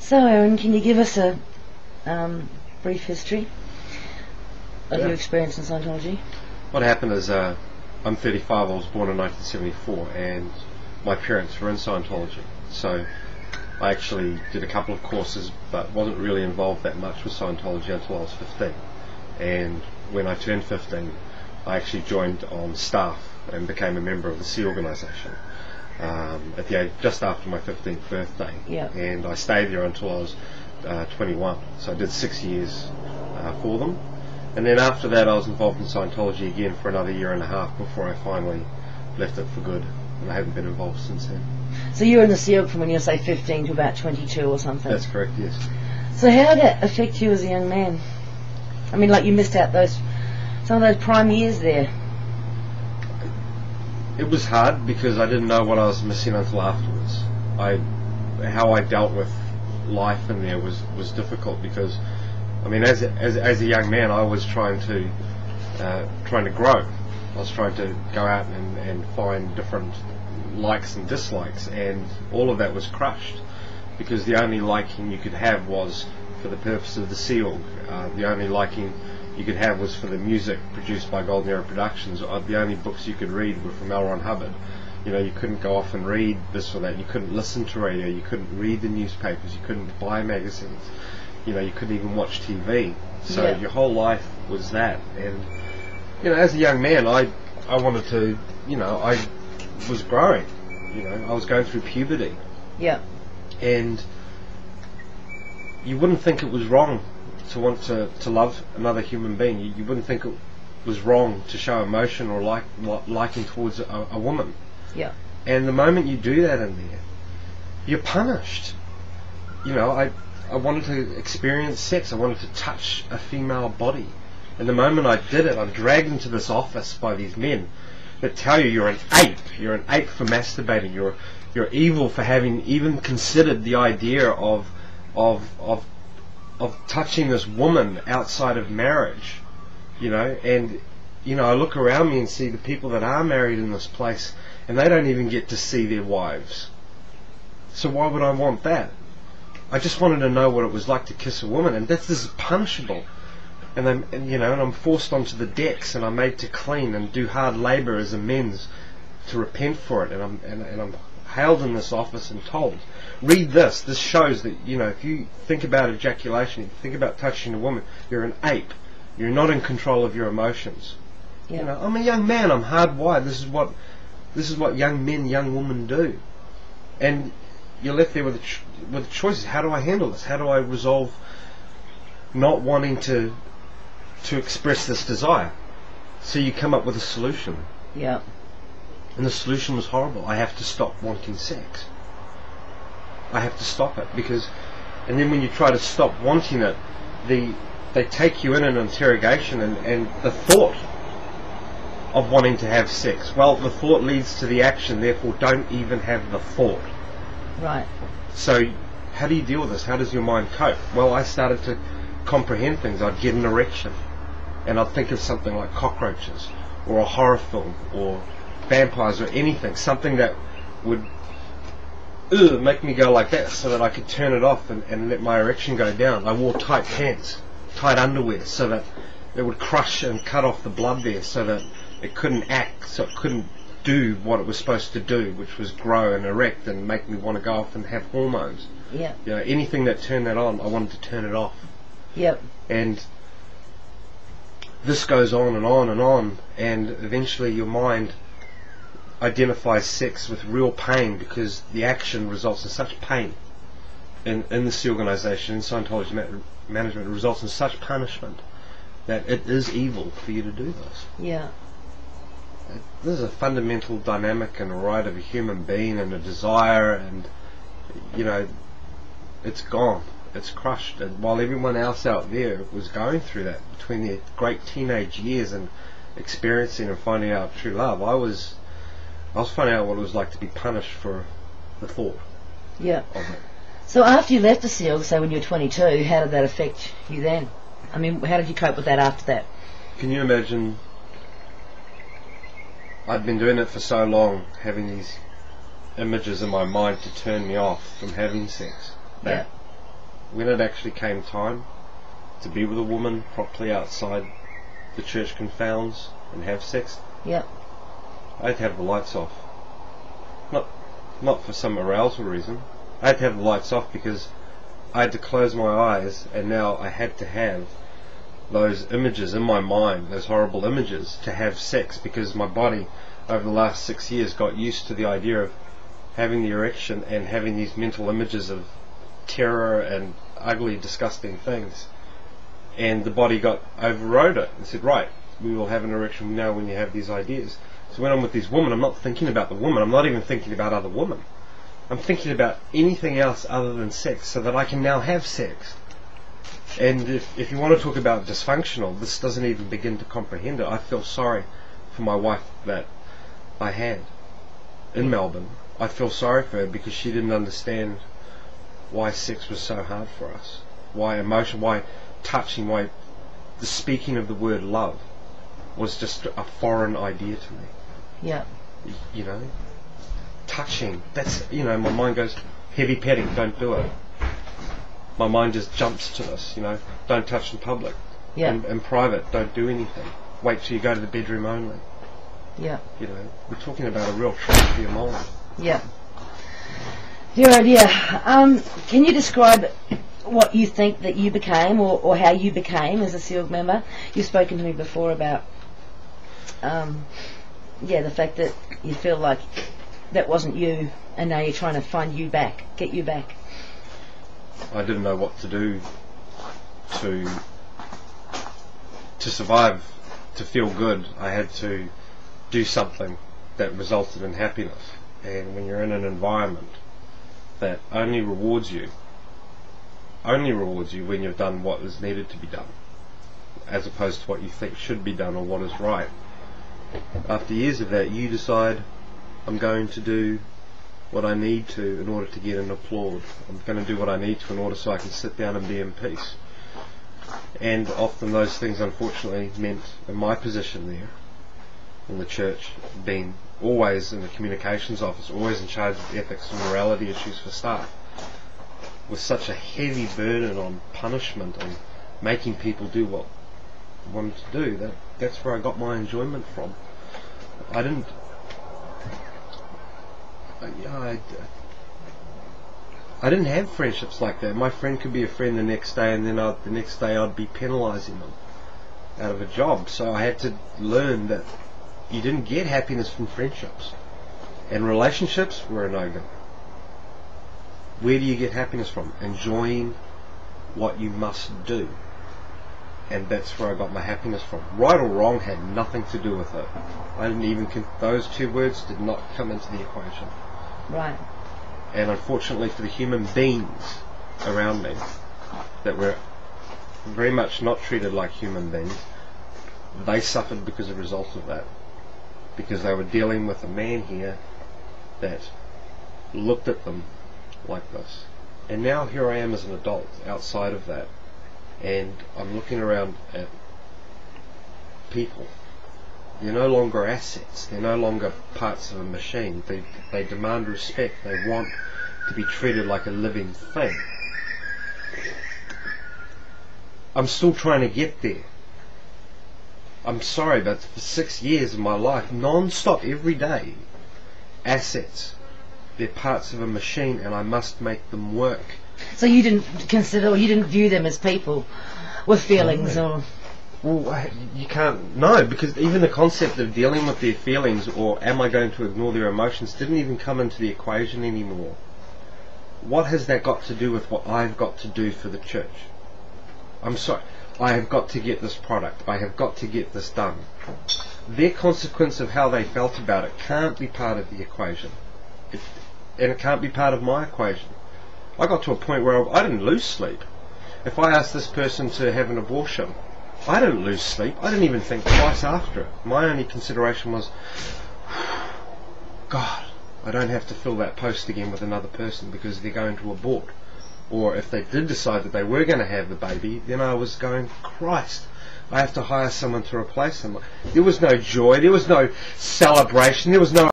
So, Aaron, can you give us a brief history of your experience in Scientology? What happened is, I'm 35, I was born in 1974, and my parents were in Scientology. So I actually did a couple of courses, but wasn't really involved that much with Scientology until I was 15. And when I turned 15, I actually joined on staff and became a member of the Sea organisation at the age just after my 15th birthday. Yeah. And I stayed there until I was 21. So I did 6 years for them. And then after that I was involved in Scientology again for another year and a half before I finally left it for good. And I haven't been involved since then. So you were in the SEAL from when you were, say, 15 to about 22 or something? That's correct, yes. So how did that affect you as a young man? I mean, like, you missed out some of those prime years there. It was hard because I didn't know what I was missing until afterwards. How I dealt with life in there was difficult because, I mean, as a young man, I was trying to grow. I was trying to go out and find different likes and dislikes, and all of that was crushed because the only liking you could have was for the purpose of the SEAL. The only liking you could have was for the music produced by Golden Era Productions. The only books you could read were from L. Ron Hubbard. You know, you couldn't go off and read this or that. You couldn't listen to radio. You couldn't read the newspapers. You couldn't buy magazines. You know, you couldn't even watch TV. So your whole life was that. And, you know, as a young man, I wanted to, you know, I was growing. You know, I was going through puberty. Yeah. And you wouldn't think it was wrong to want to love another human being. You wouldn't think it was wrong to show emotion or liking towards a woman. Yeah. And the moment you do that in there, you're punished. You know, I wanted to experience sex. I wanted to touch a female body. And the moment I did it, I'm dragged into this office by these men that tell you you're an ape. You're an ape for masturbating. You're evil for having even considered the idea of touching this woman outside of marriage. You know, and you know, I look around me and see the people that are married in this place, and they don't even get to see their wives. So why would I want that? I just wanted to know what it was like to kiss a woman, and this is punishable. And I'm forced onto the decks, and I'm made to clean and do hard labour as amends to repent for it. And I'm hailed in this office and told, read this. This shows that, you know, if you think about ejaculation, if you think about touching a woman, you're an ape. You're not in control of your emotions. Yeah. You know, I'm a young man. I'm hardwired. This is what young men, young women do. And you're left there with choices. How do I handle this? How do I resolve not wanting to express this desire? So you come up with a solution. Yeah. And the solution was horrible. I have to stop wanting sex. I have to stop it because, and then when you try to stop wanting it, they take you in an interrogation, and the thought of wanting to have sex, well, the thought leads to the action, therefore don't even have the thought. Right. So how do you deal with this? How does your mind cope? Well, I started to comprehend things. I'd get an erection and I'd think of something like cockroaches or a horror film or vampires or anything, something that would make me go like that so that I could turn it off and let my erection go down. I wore tight pants, tight underwear, so that it would crush and cut off the blood there so that it couldn't act, so it couldn't do what it was supposed to do, which was grow and erect and make me want to go off and have hormones. Yeah. You know, anything that turned that on, I wanted to turn it off. Yep. And this goes on and on and on, and eventually your mind identifies sex with real pain because the action results in such pain in this organisation, in Scientology management, it results in such punishment that it is evil for you to do this. Yeah. This is a fundamental dynamic and a right of a human being and a desire, and you know, it's gone, it's crushed. And while everyone else out there was going through that between their great teenage years and experiencing and finding out true love, I was finding out what it was like to be punished for the thought. Yeah. Of it. So after you left the SEAL, say when you were 22, how did that affect you then? I mean, how did you cope with that after that? Can you imagine? I'd been doing it for so long, having these images in my mind to turn me off from having sex. That when it actually came time to be with a woman properly outside the church confounds and have sex, Yep. I had to have the lights off. Not for some arousal reason. I had to have the lights off because I had to close my eyes, and now I had to have those images in my mind, those horrible images, to have sex, because my body over the last 6 years got used to the idea of having the erection and having these mental images of terror and ugly, disgusting things. And the body got overrode it and said, right, we will have an erection now when you have these ideas. So when I'm with these women, I'm not thinking about the woman. I'm not even thinking about other women. I'm thinking about anything else other than sex, so that I can now have sex. And if you want to talk about dysfunctional, this doesn't even begin to comprehend it. I feel sorry for my wife that I had in Melbourne. I feel sorry for her because she didn't understand why sex was so hard for us. Why emotion, why touching, why the speaking of the word love was just a foreign idea to me. Yeah. You know, touching, that's, you know, my mind goes, heavy petting, don't do it. My mind just jumps to this, you know, don't touch in public. Yeah. In private, don't do anything. Wait till you go to the bedroom only. Yeah. You know, we're talking about a real trick for your mind. Yeah. Dear idea. Can you describe what you think that you became, or how you became as a SEALG member? You've spoken to me before about the fact that you feel like that wasn't you, and now you're trying to find you back, get you back. I didn't know what to do to survive, to feel good. I had to do something that resulted in happiness. And when you're in an environment that only rewards you when you've done what is needed to be done, as opposed to what you think should be done or what is right, after years of that, you decide, I'm going to do what I need to in order to get an applaud. I'm going to do what I need to in order so I can sit down and be in peace. And often those things, unfortunately, meant, in my position there in the church, being always in the communications office, always in charge of ethics and morality issues for staff, with such a heavy burden on punishment and making people do what they wanted to do, that's where I got my enjoyment from. I didn't have friendships like that. My friend could be a friend the next day, and then the next day I'd be penalising them out of a job. So I had to learn that you didn't get happiness from friendships, and relationships were a no-go. Where do you get happiness from? Enjoying what you must do. And that's where I got my happiness from. Right or wrong had nothing to do with it. I didn't even those two words did not come into the equation. Right. And unfortunately for the human beings around me that were very much not treated like human beings, they suffered because of a result of that. Because they were dealing with a man here that looked at them like this. And now here I am as an adult outside of that, and I'm looking around at people. They're no longer assets. They're no longer parts of a machine. They demand respect. They want to be treated like a living thing. I'm still trying to get there. I'm sorry, but for 6 years of my life, non-stop, every day, assets. They're parts of a machine, and I must make them work. So you didn't consider, or you didn't view them as people with feelings, or... Well, you can't, no, because even the concept of dealing with their feelings, or am I going to ignore their emotions, didn't even come into the equation anymore. What has that got to do with what I've got to do for the church? I'm sorry, I have got to get this product, I have got to get this done. Their consequence of how they felt about it can't be part of the equation. And it can't be part of my equation. I got to a point where I didn't lose sleep. If I asked this person to have an abortion, I didn't lose sleep. I didn't even think twice after it. My only consideration was, God, I don't have to fill that post again with another person because they're going to abort. Or if they did decide that they were going to have the baby, then I was going, Christ, I have to hire someone to replace them. There was no joy, there was no celebration, there was no